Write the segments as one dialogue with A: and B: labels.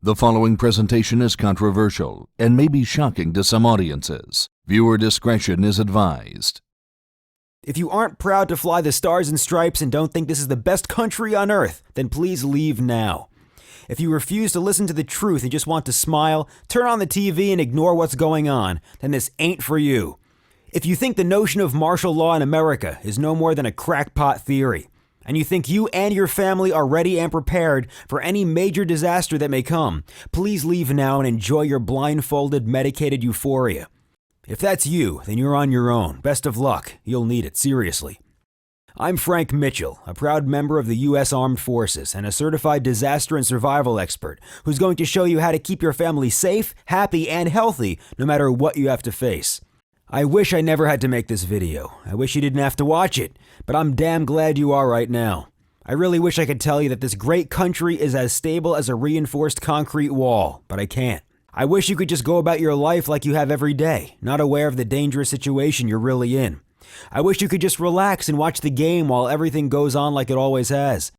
A: The following presentation is controversial and may be shocking to some audiences. Viewer discretion is advised.
B: If you aren't proud to fly the stars and stripes and don't think this is the best country on earth, then please leave now. If you refuse to listen to the truth and just want to smile, turn on the TV and ignore what's going on, then this ain't for you. If you think the notion of martial law in America is no more than a crackpot theory, and you think you and your family are ready and prepared for any major disaster that may come, please leave now and enjoy your blindfolded, medicated euphoria. If that's you, then you're on your own. Best of luck. You'll need it, seriously. I'm Frank Mitchell, a proud member of the U.S. Armed Forces and a certified disaster and survival expert who's going to show you how to keep your family safe, happy, and healthy no matter what you have to face. I wish I never had to make this video. I wish you didn't have to watch it, but I'm damn glad you are right now. I really wish I could tell you that this great country is as stable as a reinforced concrete wall, but I can't. I wish you could just go about your life like you have every day, not aware of the dangerous situation you're really in. I wish you could just relax and watch the game while everything goes on like it always has.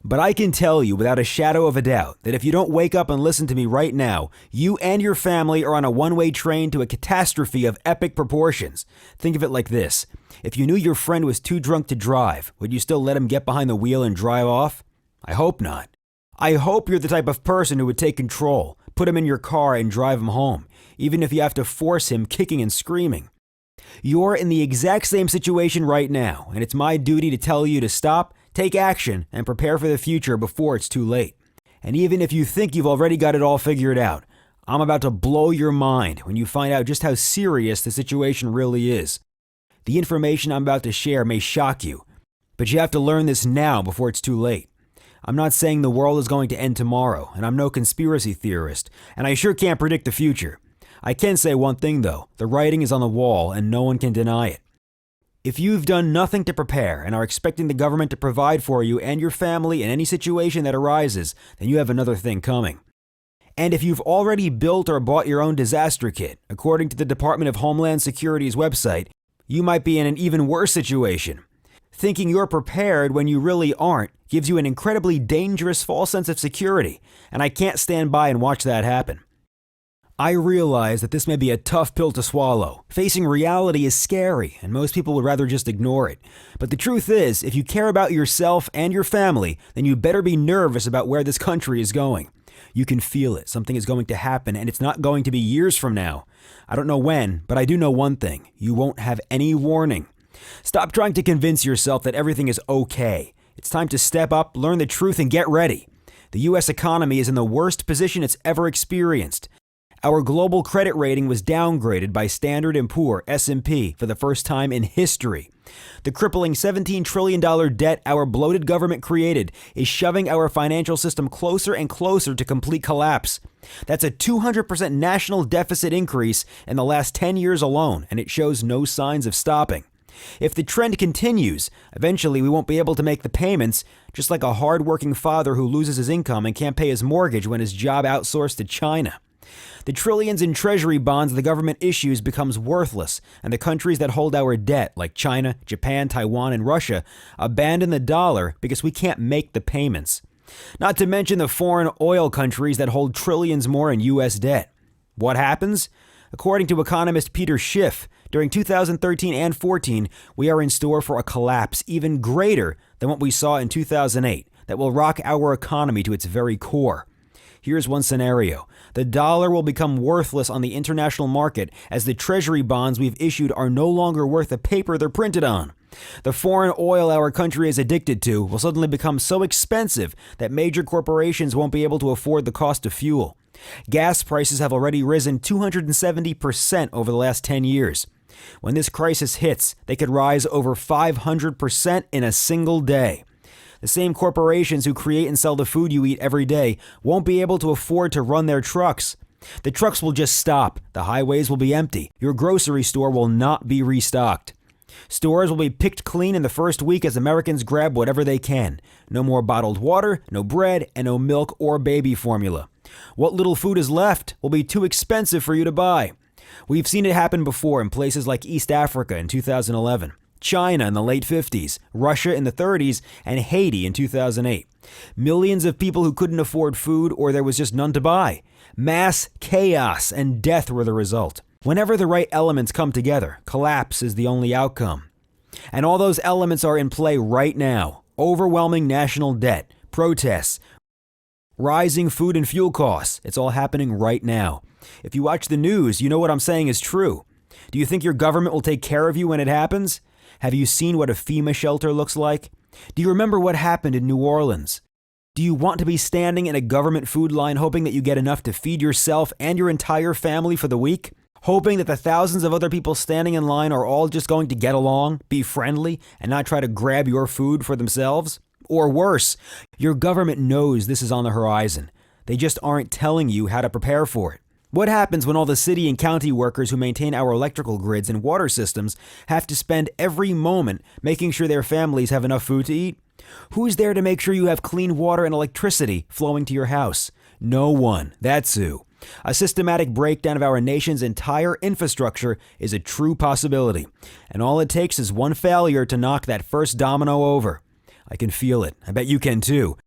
B: But I can tell you without a shadow of a doubt that if you don't wake up and listen to me right now, you and your family are on a one-way train to a catastrophe of epic proportions. Think of it like this. If you knew your friend was too drunk to drive, would you still let him get behind the wheel and drive off? I hope not. I hope you're the type of person who would take control, put him in your car and drive him home, even if you have to force him kicking and screaming. You're in the exact same situation right now, and it's my duty to tell you to stop, take action, and prepare for the future before it's too late. And even if you think you've already got it all figured out, I'm about to blow your mind when you find out just how serious the situation really is. The information I'm about to share may shock you, but you have to learn this now before it's too late. I'm not saying the world is going to end tomorrow, and I'm no conspiracy theorist, and I sure can't predict the future. I can say one thing though, the writing is on the wall and no one can deny it. If you've done nothing to prepare and are expecting the government to provide for you and your family in any situation that arises, then you have another thing coming. And if you've already built or bought your own disaster kit, according to the Department of Homeland Security's website, you might be in an even worse situation. Thinking you're prepared when you really aren't gives you an incredibly dangerous false sense of security, and I can't stand by and watch that happen. I realize that this may be a tough pill to swallow. Facing reality is scary, and most people would rather just ignore it. But the truth is, if you care about yourself and your family, then you better be nervous about where this country is going. You can feel it. Something is going to happen, and it's not going to be years from now. I don't know when, but I do know one thing. You won't have any warning. Stop trying to convince yourself that everything is okay. It's time to step up, learn the truth, and get ready. The U.S. economy is in the worst position it's ever experienced. Our global credit rating was downgraded by Standard & Poor S&P for the first time in history. The crippling $17 trillion debt our bloated government created is shoving our financial system closer and closer to complete collapse. That's a 200% national deficit increase in the last 10 years alone, and it shows no signs of stopping. If the trend continues, eventually we won't be able to make the payments, just like a hard-working father who loses his income and can't pay his mortgage when his job outsourced to China. The trillions in treasury bonds the government issues becomes worthless, and the countries that hold our debt, like China, Japan, Taiwan, and Russia, abandon the dollar because we can't make the payments. Not to mention the foreign oil countries that hold trillions more in U.S. debt. What happens? According to economist Peter Schiff, during 2013 and 14, we are in store for a collapse even greater than what we saw in 2008 that will rock our economy to its very core. Here's one scenario. The dollar will become worthless on the international market as the treasury bonds we've issued are no longer worth the paper they're printed on. The foreign oil our country is addicted to will suddenly become so expensive that major corporations won't be able to afford the cost of fuel. Gas prices have already risen 270% over the last 10 years. When this crisis hits, they could rise over 500% in a single day. The same corporations who create and sell the food you eat every day won't be able to afford to run their trucks. The trucks will just stop. The highways will be empty. Your grocery store will not be restocked. Stores will be picked clean in the first week as Americans grab whatever they can. No more bottled water, no bread, and no milk or baby formula. What little food is left will be too expensive for you to buy. We've seen it happen before in places like East Africa in 2011. China in the late 50s, Russia in the 30s, and Haiti in 2008. Millions of people who couldn't afford food or there was just none to buy. Mass chaos and death were the result. Whenever the right elements come together, collapse is the only outcome. And all those elements are in play right now. Overwhelming national debt, protests, rising food and fuel costs. It's all happening right now. If you watch the news, you know what I'm saying is true. Do you think your government will take care of you when it happens? Have you seen what a FEMA shelter looks like? Do you remember what happened in New Orleans? Do you want to be standing in a government food line hoping that you get enough to feed yourself and your entire family for the week? Hoping that the thousands of other people standing in line are all just going to get along, be friendly, and not try to grab your food for themselves? Or worse, your government knows this is on the horizon. They just aren't telling you how to prepare for it. What happens when all the city and county workers who maintain our electrical grids and water systems have to spend every moment making sure their families have enough food to eat? Who's there to make sure you have clean water and electricity flowing to your house? No one. That's who. A systematic breakdown of our nation's entire infrastructure is a true possibility, and all it takes is one failure to knock that first domino over. I can feel it. I bet you can too.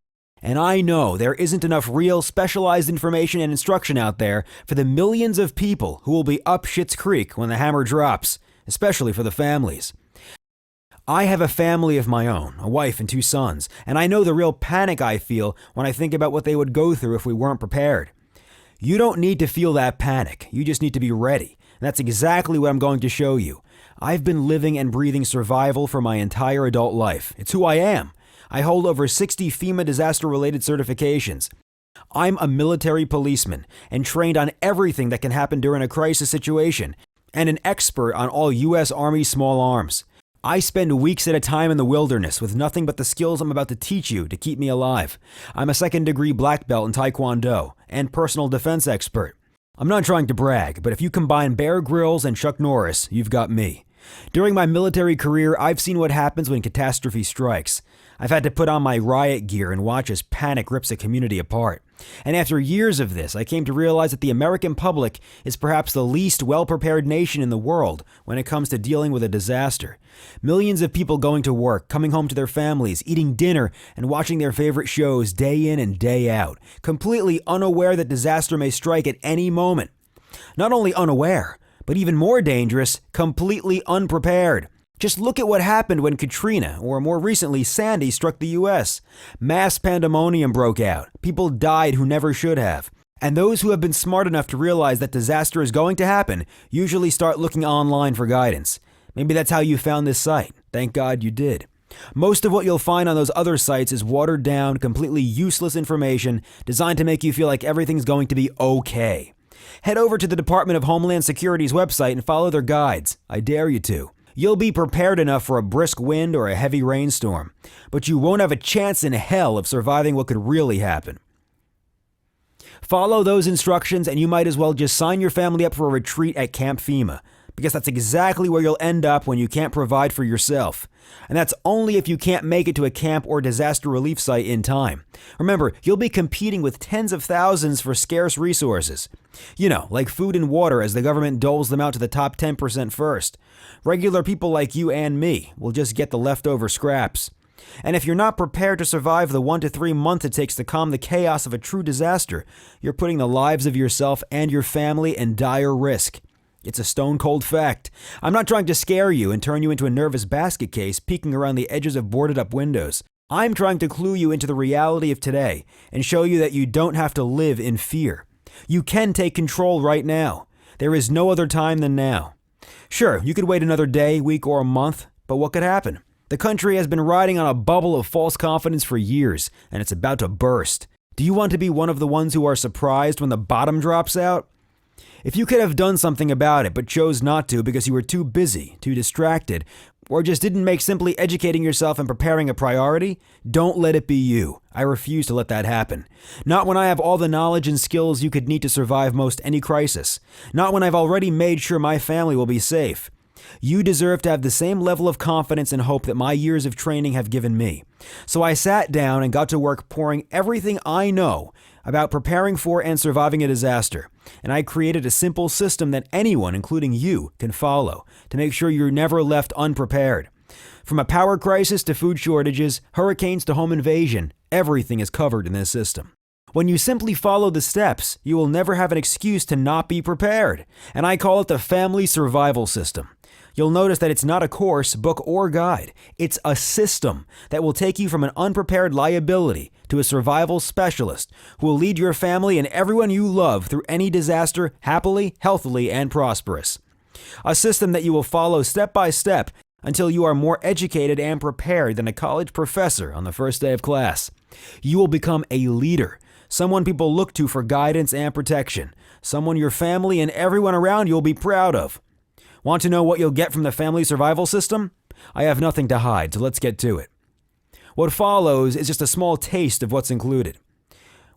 B: And I know there isn't enough real specialized information and instruction out there for the millions of people who will be up Schitt's Creek when the hammer drops, especially for the families. I have a family of my own, a wife and 2 sons, and I know the real panic I feel when I think about what they would go through if we weren't prepared. You don't need to feel that panic. You just need to be ready. And that's exactly what I'm going to show you. I've been living and breathing survival for my entire adult life. It's who I am. I hold over 60 FEMA disaster-related certifications. I'm a military policeman and trained on everything that can happen during a crisis situation, and an expert on all U.S. Army small arms. I spend weeks at a time in the wilderness with nothing but the skills I'm about to teach you to keep me alive. I'm a 2nd-degree black belt in Taekwondo and personal defense expert. I'm not trying to brag, but if you combine Bear Grylls and Chuck Norris, you've got me. During my military career, I've seen what happens when catastrophe strikes. I've had to put on my riot gear and watch as panic rips a community apart. And after years of this, I came to realize that the American public is perhaps the least well-prepared nation in the world when it comes to dealing with a disaster. Millions of people going to work, coming home to their families, eating dinner, and watching their favorite shows day in and day out, completely unaware that disaster may strike at any moment. Not only unaware, but even more dangerous, completely unprepared. Just look at what happened when Katrina, or more recently Sandy, struck the U.S. Mass pandemonium broke out. People died who never should have. And those who have been smart enough to realize that disaster is going to happen usually start looking online for guidance. Maybe that's how you found this site. Thank God you did. Most of what you'll find on those other sites is watered down, completely useless information designed to make you feel like everything's going to be okay. Head over to the Department of Homeland Security's website and follow their guides. I dare you to. You'll be prepared enough for a brisk wind or a heavy rainstorm, but you won't have a chance in hell of surviving what could really happen. Follow those instructions and you might as well just sign your family up for a retreat at Camp FEMA, because that's exactly where you'll end up when you can't provide for yourself. And that's only if you can't make it to a camp or disaster relief site in time. Remember, you'll be competing with tens of thousands for scarce resources. You know, like food and water as the government doles them out to the top 10% first. Regular people like you and me will just get the leftover scraps. And if you're not prepared to survive the 1 to 3 months it takes to calm the chaos of a true disaster, you're putting the lives of yourself and your family in dire risk. It's a stone-cold fact. I'm not trying to scare you and turn you into a nervous basket case peeking around the edges of boarded-up windows. I'm trying to clue you into the reality of today and show you that you don't have to live in fear. You can take control right now. There is no other time than now. Sure, you could wait another day, week, or a month, but what could happen? The country has been riding on a bubble of false confidence for years, and it's about to burst. Do you want to be one of the ones who are surprised when the bottom drops out? If you could have done something about it but chose not to because you were too busy, too distracted, or just didn't make simply educating yourself and preparing a priority, don't let it be you. I refuse to let that happen. Not when I have all the knowledge and skills you could need to survive most any crisis. Not when I've already made sure my family will be safe. You deserve to have the same level of confidence and hope that my years of training have given me. So I sat down and got to work pouring everything I know about preparing for and surviving a disaster. And I created a simple system that anyone, including you, can follow to make sure you're never left unprepared. From a power crisis to food shortages, hurricanes to home invasion, everything is covered in this system. When you simply follow the steps, you will never have an excuse to not be prepared, and I call it the family survival system. You'll notice that it's not a course, book, or guide. It's a system that will take you from an unprepared liability to a survival specialist who will lead your family and everyone you love through any disaster happily, healthily, and prosperous. A system that you will follow step by step until you are more educated and prepared than a college professor on the first day of class. You will become a leader, someone people look to for guidance and protection, someone your family and everyone around you will be proud of. Want to know what you'll get from the family survival system? I have nothing to hide, so let's get to it. What follows is just a small taste of what's included.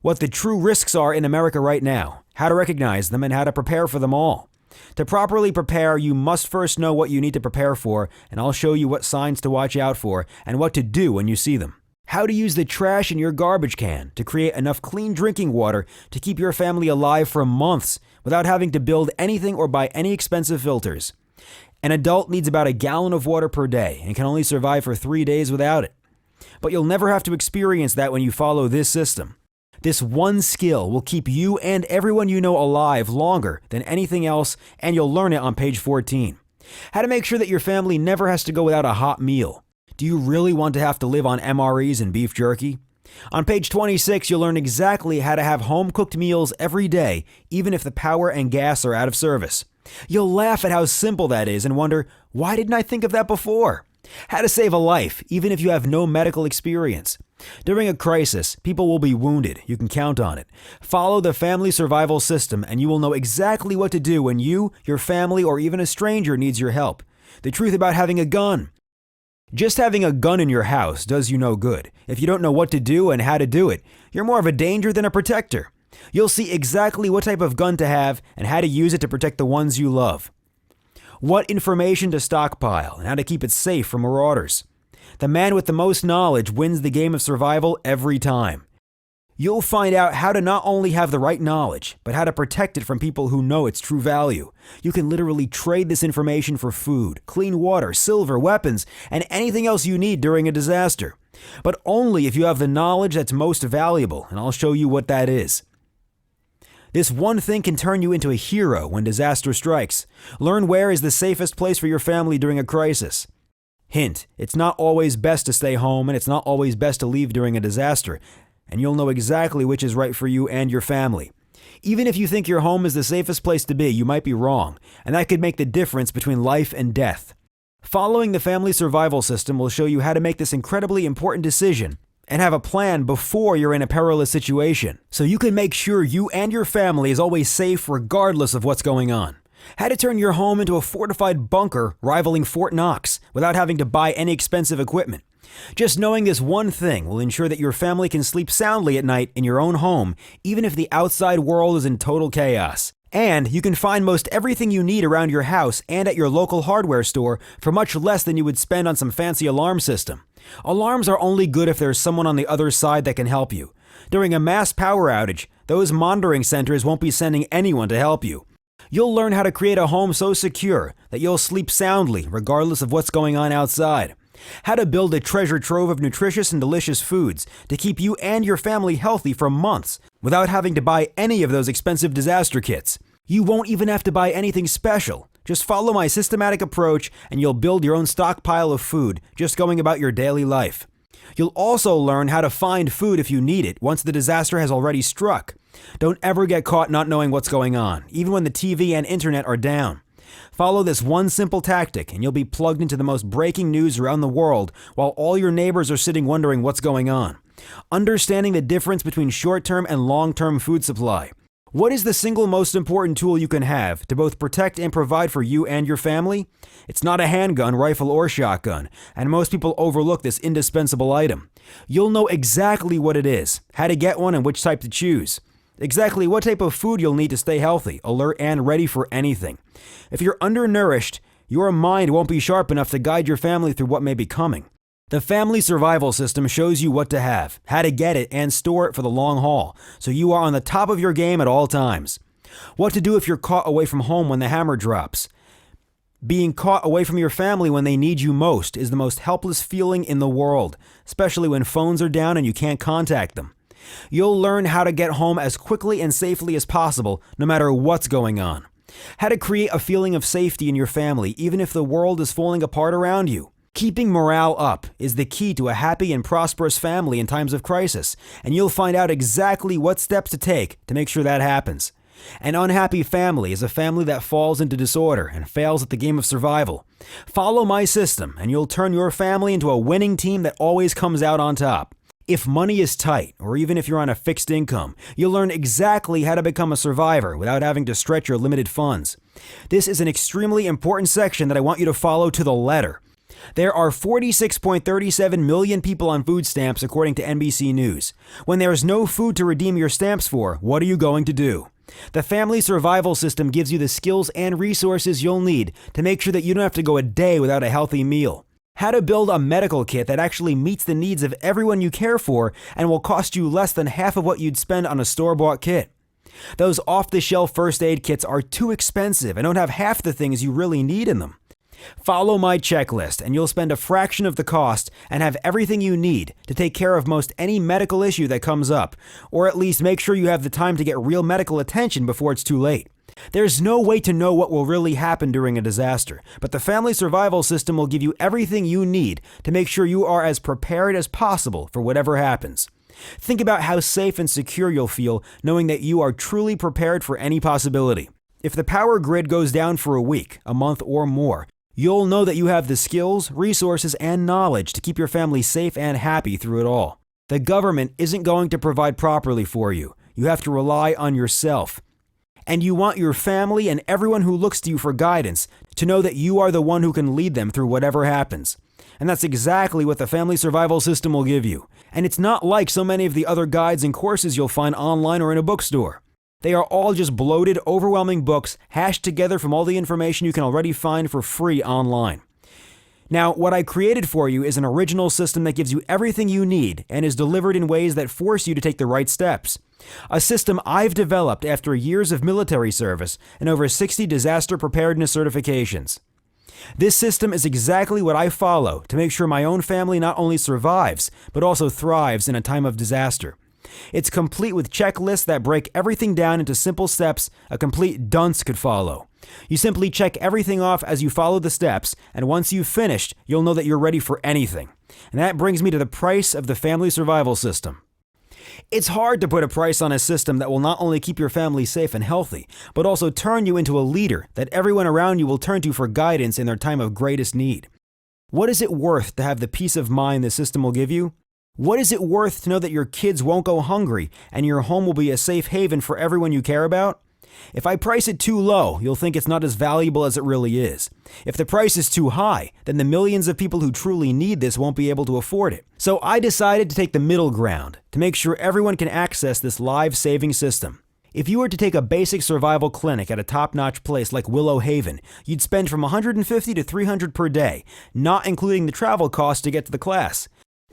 B: What the true risks are in America right now, how to recognize them, and how to prepare for them all. To properly prepare, you must first know what you need to prepare for, and I'll show you what signs to watch out for and what to do when you see them. How to use the trash in your garbage can to create enough clean drinking water to keep your family alive for months without having to build anything or buy any expensive filters. An adult needs about a gallon of water per day and can only survive for 3 days without it. But you'll never have to experience that when you follow this system. This one skill will keep you and everyone you know alive longer than anything else, and you'll learn it on page 14. How to make sure that your family never has to go without a hot meal. Do you really want to have to live on MREs and beef jerky? On page 26, you'll learn exactly how to have home-cooked meals every day, even if the power and gas are out of service. You'll laugh at how simple that is and wonder, why didn't I think of that before? How to save a life, even if you have no medical experience. During a crisis, people will be wounded. You can count on it. Follow the family survival system, and you will know exactly what to do when you, your family, or even a stranger needs your help. The truth about having a gun. Just having a gun in your house does you no good. If you don't know what to do and how to do it, you're more of a danger than a protector. You'll see exactly what type of gun to have and how to use it to protect the ones you love. What information to stockpile and how to keep it safe from marauders. The man with the most knowledge wins the game of survival every time. You'll find out how to not only have the right knowledge, but how to protect it from people who know its true value. You can literally trade this information for food, clean water, silver, weapons, and anything else you need during a disaster. But only if you have the knowledge that's most valuable, and I'll show you what that is. This one thing can turn you into a hero when disaster strikes. Learn where is the safest place for your family during a crisis. Hint, it's not always best to stay home, and it's not always best to leave during a disaster. And you'll know exactly which is right for you and your family. Even if you think your home is the safest place to be, you might be wrong, and that could make the difference between life and death. Following the family survival system will show you how to make this incredibly important decision and have a plan before you're in a perilous situation, so you can make sure you and your family is always safe regardless of what's going on. How to turn your home into a fortified bunker rivaling Fort Knox without having to buy any expensive equipment. Just knowing this one thing will ensure that your family can sleep soundly at night in your own home, even if the outside world is in total chaos. And you can find most everything you need around your house and at your local hardware store for much less than you would spend on some fancy alarm system. Alarms are only good if there's someone on the other side that can help you. During a mass power outage, those monitoring centers won't be sending anyone to help you. You'll learn how to create a home so secure that you'll sleep soundly regardless of what's going on outside. How to build a treasure trove of nutritious and delicious foods to keep you and your family healthy for months without having to buy any of those expensive disaster kits. You won't even have to buy anything special. Just follow my systematic approach and you'll build your own stockpile of food just going about your daily life. You'll also learn how to find food if you need it once the disaster has already struck. Don't ever get caught not knowing what's going on, even when the TV and internet are down. Follow this one simple tactic and you'll be plugged into the most breaking news around the world while all your neighbors are sitting wondering what's going on. Understanding the difference between short-term and long-term food supply. What is the single most important tool you can have to both protect and provide for you and your family? It's not a handgun, rifle, or shotgun, and most people overlook this indispensable item. You'll know exactly what it is, how to get one, and which type to choose. Exactly what type of food you'll need to stay healthy, alert, and ready for anything. If you're undernourished, your mind won't be sharp enough to guide your family through what may be coming. The family survival system shows you what to have, how to get it, and store it for the long haul, so you are on the top of your game at all times. What to do if you're caught away from home when the hammer drops. Being caught away from your family when they need you most is the most helpless feeling in the world, especially when phones are down and you can't contact them. You'll learn how to get home as quickly and safely as possible, no matter what's going on. How to create a feeling of safety in your family, even if the world is falling apart around you. Keeping morale up is the key to a happy and prosperous family in times of crisis, and you'll find out exactly what steps to take to make sure that happens. An unhappy family is a family that falls into disorder and fails at the game of survival. Follow my system, and you'll turn your family into a winning team that always comes out on top. If money is tight, or even if you're on a fixed income, you'll learn exactly how to become a survivor without having to stretch your limited funds. This is an extremely important section that I want you to follow to the letter. There are 46.37 million people on food stamps according to NBC News. When there is no food to redeem your stamps for, what are you going to do? The Family Survival System gives you the skills and resources you'll need to make sure that you don't have to go a day without a healthy meal. How to build a medical kit that actually meets the needs of everyone you care for and will cost you less than half of what you'd spend on a store-bought kit. Those off-the-shelf first aid kits are too expensive and don't have half the things you really need in them. Follow my checklist and you'll spend a fraction of the cost and have everything you need to take care of most any medical issue that comes up, or at least make sure you have the time to get real medical attention before it's too late. There's no way to know what will really happen during a disaster, but the Family Survival System will give you everything you need to make sure you are as prepared as possible for whatever happens. Think about how safe and secure you'll feel knowing that you are truly prepared for any possibility. If the power grid goes down for a week, a month, or more, you'll know that you have the skills, resources, and knowledge to keep your family safe and happy through it all. The government isn't going to provide properly for you. You have to rely on yourself. And you want your family and everyone who looks to you for guidance to know that you are the one who can lead them through whatever happens. And that's exactly what the Family Survival System will give you. And it's not like so many of the other guides and courses you'll find online or in a bookstore. They are all just bloated, overwhelming books hashed together from all the information you can already find for free online. Now, what I created for you is an original system that gives you everything you need and is delivered in ways that force you to take the right steps. A system I've developed after years of military service and over 60 disaster preparedness certifications. This system is exactly what I follow to make sure my own family not only survives, but also thrives in a time of disaster. It's complete with checklists that break everything down into simple steps a complete dunce could follow. You simply check everything off as you follow the steps, and once you've finished, you'll know that you're ready for anything. And that brings me to the price of the Family Survival System. It's hard to put a price on a system that will not only keep your family safe and healthy, but also turn you into a leader that everyone around you will turn to for guidance in their time of greatest need. What is it worth to have the peace of mind the system will give you? What is it worth to know that your kids won't go hungry and your home will be a safe haven for everyone you care about? If I price it too low, you'll think it's not as valuable as it really is. If the price is too high, then the millions of people who truly need this won't be able to afford it. So I decided to take the middle ground to make sure everyone can access this life-saving system. If you were to take a basic survival clinic at a top-notch place like Willow Haven, you'd spend from $150 to $300 per day, not including the travel costs to get to the class.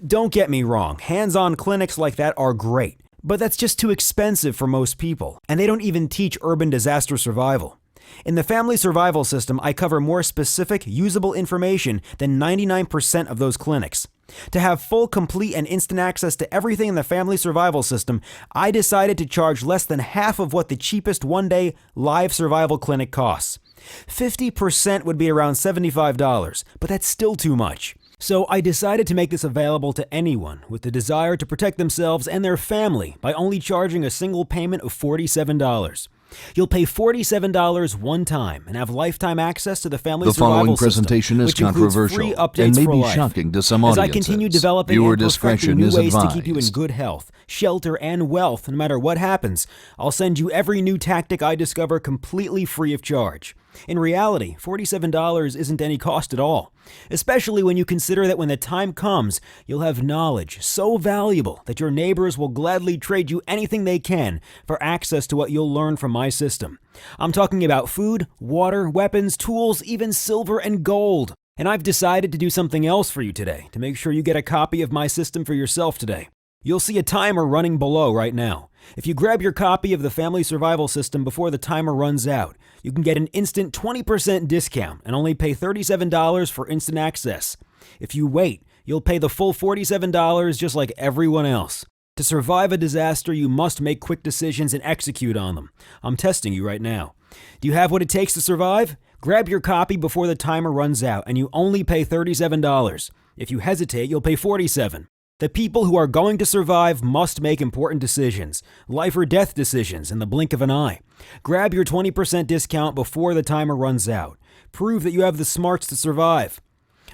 B: Don't get me wrong, hands-on clinics like that are great, but that's just too expensive for most people, and they don't even teach urban disaster survival. In the Family Survival System, I cover more specific, usable information than 99% of those clinics. To have full, complete, and instant access to everything in the Family Survival System, I decided to charge less than half of what the cheapest one-day live survival clinic costs. 50% would be around $75, but that's still too much. So I decided to make this available to anyone with the desire to protect themselves and their family by only charging a single payment of $47. You'll pay $47 one time and have lifetime access to the Family
A: The
B: Survival
A: following
B: System,
A: presentation is
B: which includes free
A: controversial
B: updates
A: and may
B: for
A: be
B: life.
A: shocking to some
B: As I
A: audiences.
B: continue developing
A: Viewer
B: and perfecting
A: discretion
B: new
A: is
B: ways to
A: advised.
B: keep you in good health, shelter, and wealth no matter what happens, I'll send you every new tactic I discover completely free of charge. In reality, $47 isn't any cost at all, especially when you consider that when the time comes, you'll have knowledge so valuable that your neighbors will gladly trade you anything they can for access to what you'll learn from my system. I'm talking about food, water, weapons, tools, even silver and gold. And I've decided to do something else for you today to make sure you get a copy of my system for yourself today. You'll see a timer running below right now. If you grab your copy of the Family Survival System before the timer runs out, you can get an instant 20% discount and only pay $37 for instant access. If you wait, you'll pay the full $47 just like everyone else. To survive a disaster, you must make quick decisions and execute on them. I'm testing you right now. Do you have what it takes to survive? Grab your copy before the timer runs out and you only pay $37. If you hesitate, you'll pay $47. The people who are going to survive must make important decisions, life or death decisions in the blink of an eye. Grab your 20% discount before the timer runs out. Prove that you have the smarts to survive.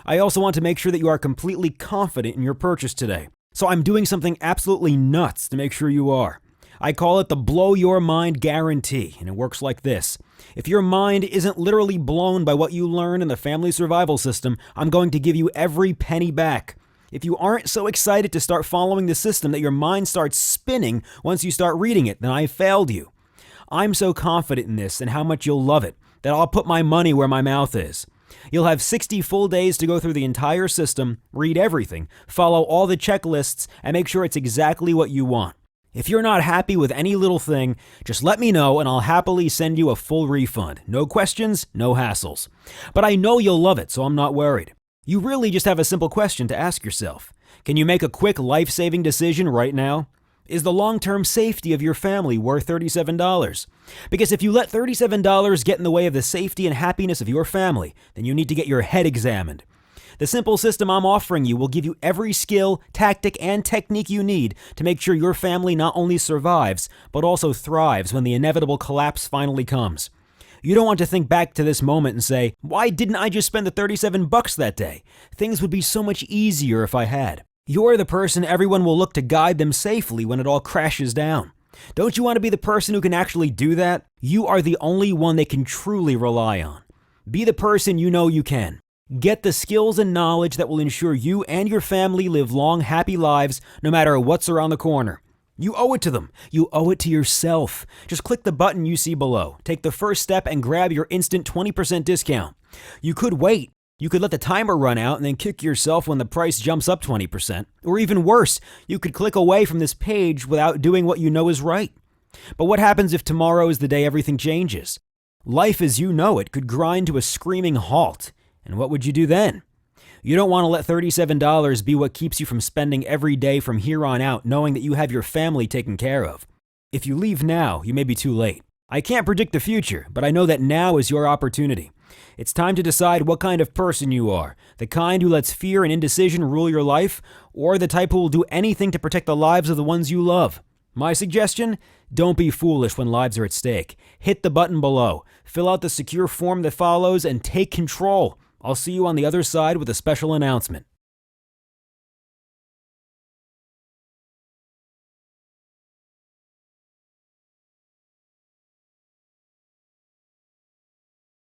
B: I also want to make sure that you are completely confident in your purchase today. So I'm doing something absolutely nuts to make sure you are. I call it the Blow Your Mind Guarantee, and it works like this. If your mind isn't literally blown by what you learn in the Family Survival System, I'm going to give you every penny back. If you aren't so excited to start following the system that your mind starts spinning once you start reading it, then I failed you. I'm so confident in this and how much you'll love it that I'll put my money where my mouth is. You'll have 60 full days to go through the entire system, read everything, follow all the checklists, and make sure it's exactly what you want. If you're not happy with any little thing, just let me know and I'll happily send you a full refund. No questions, no hassles. But I know you'll love it, so I'm not worried. You really just have a simple question to ask yourself. Can you make a quick life-saving decision right now? Is the long-term safety of your family worth $37? Because if you let $37 get in the way of the safety and happiness of your family, then you need to get your head examined. The simple system I'm offering you will give you every skill, tactic, and technique you need to make sure your family not only survives, but also thrives when the inevitable collapse finally comes. You don't want to think back to this moment and say, why didn't I just spend the $37 that day? Things would be so much easier if I had. You're the person everyone will look to guide them safely when it all crashes down. Don't you want to be the person who can actually do that? You are the only one they can truly rely on. Be the person you know you can. Get the skills and knowledge that will ensure you and your family live long, happy lives no matter what's around the corner. You owe it to them. You owe it to yourself. Just click the button you see below. Take the first step and grab your instant 20% discount. You could wait. You could let the timer run out and then kick yourself when the price jumps up 20%. Or even worse, you could click away from this page without doing what you know is right. But what happens if tomorrow is the day everything changes? Life as you know it could grind to a screaming halt. And what would you do then? You don't want to let $37 be what keeps you from spending every day from here on out knowing that you have your family taken care of. If you leave now, you may be too late. I can't predict the future, but I know that now is your opportunity. It's time to decide what kind of person you are, the kind who lets fear and indecision rule your life, or the type who will do anything to protect the lives of the ones you love. My suggestion? Don't be foolish when lives are at stake. Hit the button below, fill out the secure form that follows, and take control. I'll see you on the other side with a special announcement.